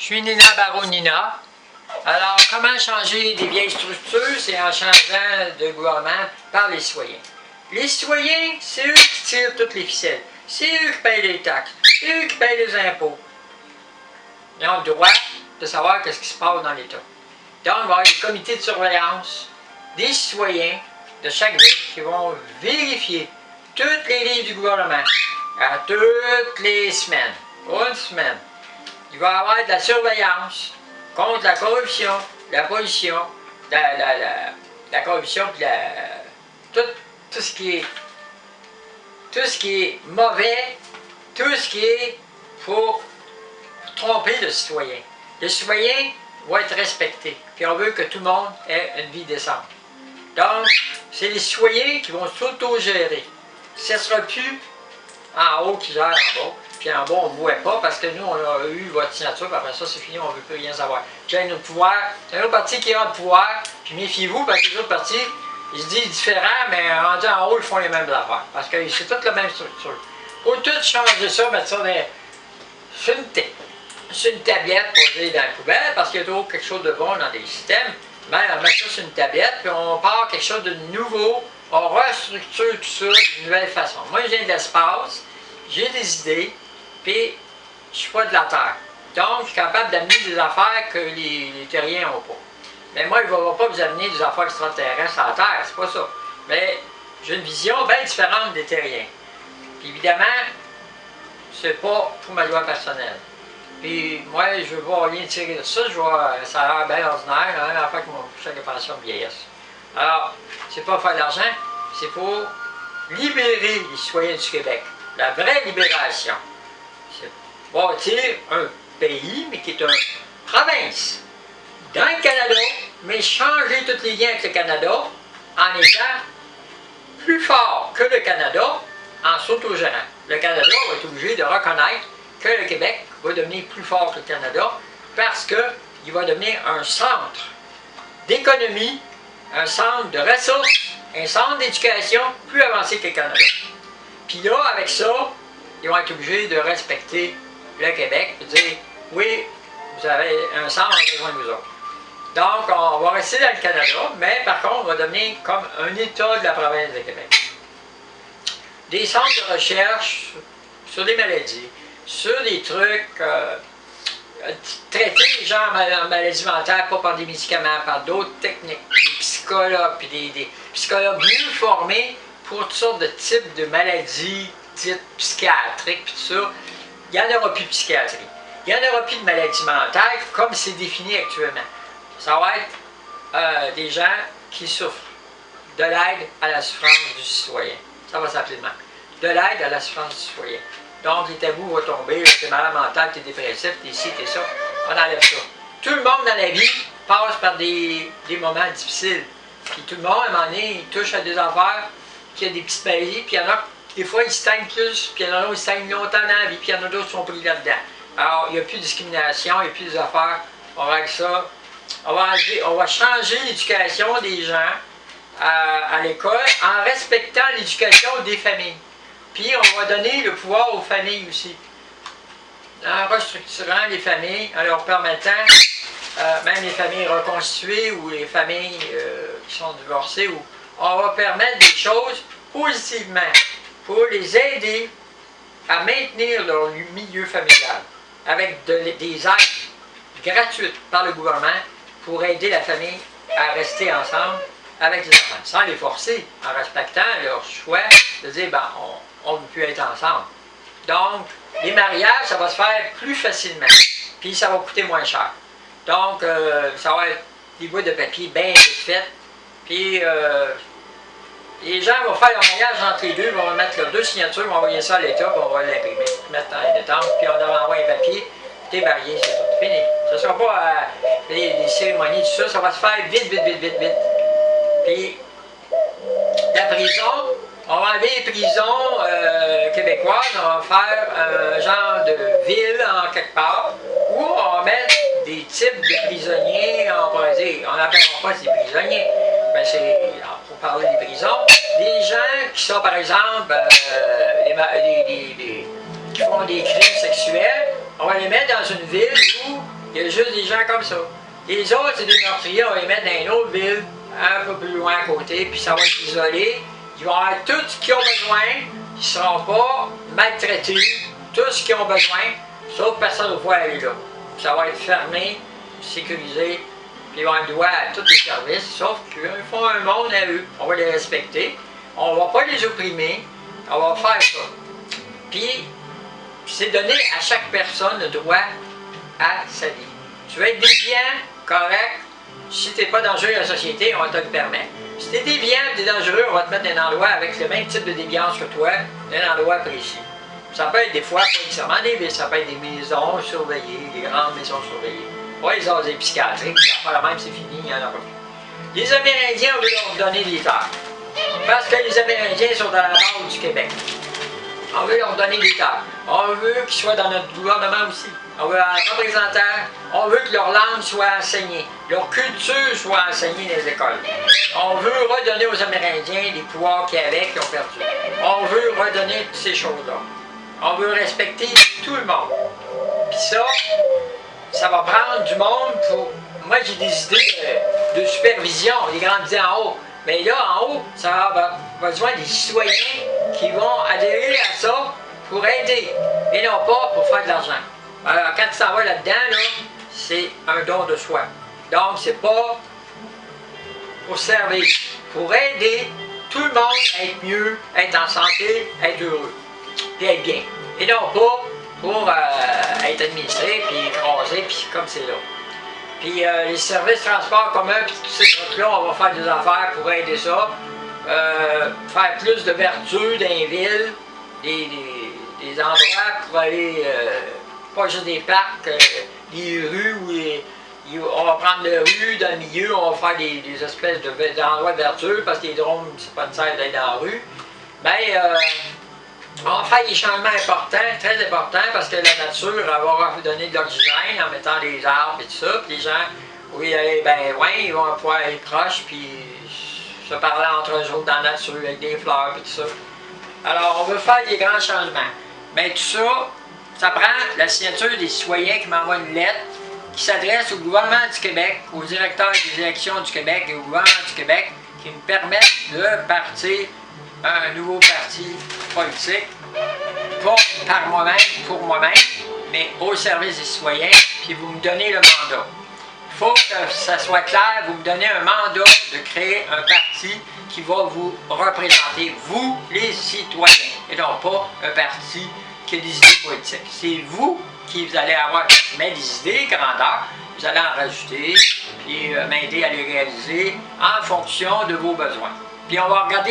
Je suis Nina Baronina. Alors, comment changer des vieilles structures? C'est en changeant de gouvernement par les citoyens. Les citoyens, c'est eux qui tirent toutes les ficelles. C'est eux qui payent les taxes. C'est eux qui payent les impôts. Ils ont le droit de savoir ce qui se passe dans l'État. Donc, il va y avoir des comités de surveillance des citoyens de chaque ville qui vont vérifier toutes les livres du gouvernement à toutes les semaines. Une semaine. Il va y avoir de la surveillance contre la corruption, la pollution, la corruption, puis tout ce qui est mauvais, tout ce qui est pour tromper le citoyen. Le citoyen va être respecté, puis on veut que tout le monde ait une vie décente. Donc, c'est les citoyens qui vont s'auto-gérer. Ce ne sera plus en haut qui gère en bas. Puis en bas, on ne voit pas parce que nous, on a eu votre signature, puis après ça, c'est fini, on ne veut plus rien savoir. Puis il y a un autre pouvoir, il y a un autre parti qui a le pouvoir, puis méfiez-vous parce que les autres partis, ils se disent différents, mais rendus en haut, ils font les mêmes affaires. Parce que c'est toute la même structure. Faut tout changer ça, mettre ça sur une tablette pour aller dans la poubelle, parce qu'il y a toujours quelque chose de bon dans des systèmes. Mais on met ça sur une tablette, puis on part quelque chose de nouveau, on restructure tout ça d'une nouvelle façon. Moi, je viens de l'espace, j'ai des idées, puis je suis pas de la Terre. Donc, je suis capable d'amener des affaires que les terriens n'ont pas. Mais moi, je ne vais pas vous amener des affaires extraterrestres à la Terre, c'est pas ça. Mais j'ai une vision bien différente des terriens. Puis évidemment, c'est pas pour ma loi personnelle. Puis moi, je ne veux rien tirer de ça, ça a l'air bien ordinaire, hein, afin que mon chèque de pension vieillisse. Alors, c'est pas faire de l'argent, c'est pour libérer les citoyens du Québec. La vraie libération. C'est bâtir un pays, mais qui est une province dans le Canada, mais changer tous les liens avec le Canada en étant plus fort que le Canada en s'autogérant. Le Canada va être obligé de reconnaître que le Québec va devenir plus fort que le Canada parce qu'il va devenir un centre d'économie, un centre de ressources, un centre d'éducation plus avancé que le Canada. Puis là, avec ça, ils vont être obligés de respecter le Québec et dire « Oui, vous avez un centre, on a besoin de vous autres. » Donc, on va rester dans le Canada, mais par contre, on va devenir comme un État de la province de Québec. Des centres de recherche sur des maladies, sur des trucs, traiter les gens en maladie mentale, pas par des médicaments, par d'autres techniques, des psychologues, puis des psychologues mieux formés pour toutes sortes de types de maladies dites psychiatriques, puis tout ça. Il n'y en aura plus de psychiatrie. Il n'y en aura plus de maladies mentales comme c'est défini actuellement. Ça va être des gens qui souffrent de l'aide à la souffrance du citoyen. Ça va s'appeler de même. De l'aide à la souffrance du citoyen. Donc, les tabous vont tomber, t'es malade mental, t'es dépressif, t'es ci, t'es ça. On enlève ça. Tout le monde dans la vie passe par des moments difficiles. Puis tout le monde, à un moment donné, il touche à des affaires, qui a des petites maladies, puis il y en a, des fois, ils stagnent plus, puis il y en a d'autres qui stagnent longtemps dans la vie, puis il y en a d'autres qui sont pris là-dedans. Alors, il n'y a plus de discrimination, il n'y a plus des affaires. On règle ça. On va changer l'éducation des gens à l'école en respectant l'éducation des familles. Puis on va donner le pouvoir aux familles aussi. En restructurant les familles, en leur permettant, même les familles reconstituées ou les familles qui sont divorcées, on va permettre des choses positivement pour les aider à maintenir leur milieu familial avec des aides gratuites par le gouvernement pour aider la famille à rester ensemble avec les enfants, sans les forcer, en respectant leur choix de dire ben, on ne peut plus être ensemble. Donc, les mariages, ça va se faire plus facilement, puis ça va coûter moins cher. Donc, ça va être des bouts de papier bien faits, puis les gens vont faire leur mariage entre les deux, vont mettre leurs deux signatures, vont envoyer ça à l'État, puis on va l'imprimer, mettre dans les détentes, puis on va envoyer un papier, t'es marié, c'est tout, fini. Ce ne sera pas des cérémonies, tout ça, ça va se faire vite, vite, vite, vite, vite. Puis, la prison, on va enlever les prisons québécoises, on va faire un genre de ville en quelque part, où on va mettre des types de prisonniers, on pourrait dire, on n'appellera pas ces prisonniers, mais c'est, pour parler des prisons, des gens qui sont par exemple, qui font des crimes sexuels, on va les mettre dans une ville où Il y a juste des gens comme ça. Les autres, c'est des meurtriers, on va les mettre dans une autre ville, un peu plus loin à côté, puis ça va être isolé. Ils vont avoir tout ce qu'ils ont besoin, ils ne seront pas maltraités, tout ce qu'ils ont besoin, sauf personne ne va pouvoir aller là. Ça va être fermé, sécurisé, puis ils vont avoir droit à tous les services, sauf qu'ils font un monde à eux. On va les respecter, on ne va pas les opprimer, on va faire ça. Puis, c'est donner à chaque personne le droit à sa vie. Tu veux être déviant, correct. Si tu n'es pas dangereux à la société, on va te le permettre. Si tu es déviant, tu es dangereux, on va te mettre dans un endroit avec le même type de déviance que toi, dans un endroit précis. Ça peut être des fois, pas nécessairement des villes, ça peut être des maisons surveillées, des grandes maisons surveillées. Pas les asils psychiatriques, pas la même, c'est fini, il n'y en aura plus. Les Amérindiens, on veut leur donner des terres. Parce que les Amérindiens sont à la base du Québec. On veut leur donner des terres. On veut qu'ils soient dans notre gouvernement aussi. On veut un représentant. On veut que leur langue soit enseignée. Leur culture soit enseignée dans les écoles. On veut redonner aux Amérindiens les pouvoirs qu'ils avaient, qu'ils ont perdu. On veut redonner toutes ces choses-là. On veut respecter tout le monde. Puis ça va prendre du monde pour... Moi, j'ai des idées de supervision, les grandes idées en haut. Mais là, en haut, ça va avoir besoin des citoyens qui vont adhérer à ça pour aider, et non pas pour faire de l'argent. Alors, quand tu t'en vas là-dedans, là, c'est un don de soi. Donc, c'est pas pour servir, pour aider tout le monde à être mieux, être en santé, être heureux, puis être bien. Et non pas pour être administré, puis écrasé, puis comme c'est là. Puis les services transport communs, puis tous ces trucs-là, on va faire des affaires pour aider ça. Faire plus de verdure dans les villes, des endroits pour aller, pas juste des parcs, des rues où on va prendre des rues dans le milieu, on va faire des espèces d'endroits de verdure, parce que les drones, c'est pas nécessaire d'être dans la rue. On va faire des changements importants, très importants, parce que la nature elle va donner de l'oxygène en mettant des arbres et tout ça. Puis les gens, oui, aller ben loin, ils vont pouvoir aller proches, puis se parler entre eux autres dans la nature, avec des fleurs et tout ça. Alors, on veut faire des grands changements. Mais tout ça, ça prend la signature des citoyens qui m'envoient une lettre qui s'adresse au gouvernement du Québec, au directeur des élections du Québec et au gouvernement du Québec, qui me permettent de partir un nouveau parti politique, pas par moi-même, pour moi-même, mais au service des citoyens, puis vous me donnez le mandat. Il faut que ça soit clair, vous me donnez un mandat de créer un parti qui va vous représenter, vous, les citoyens, et non pas un parti qui a des idées politiques. C'est vous qui vous allez avoir mais des idées, grandeur, vous allez en rajouter, puis m'aider à les réaliser en fonction de vos besoins. Puis on va regarder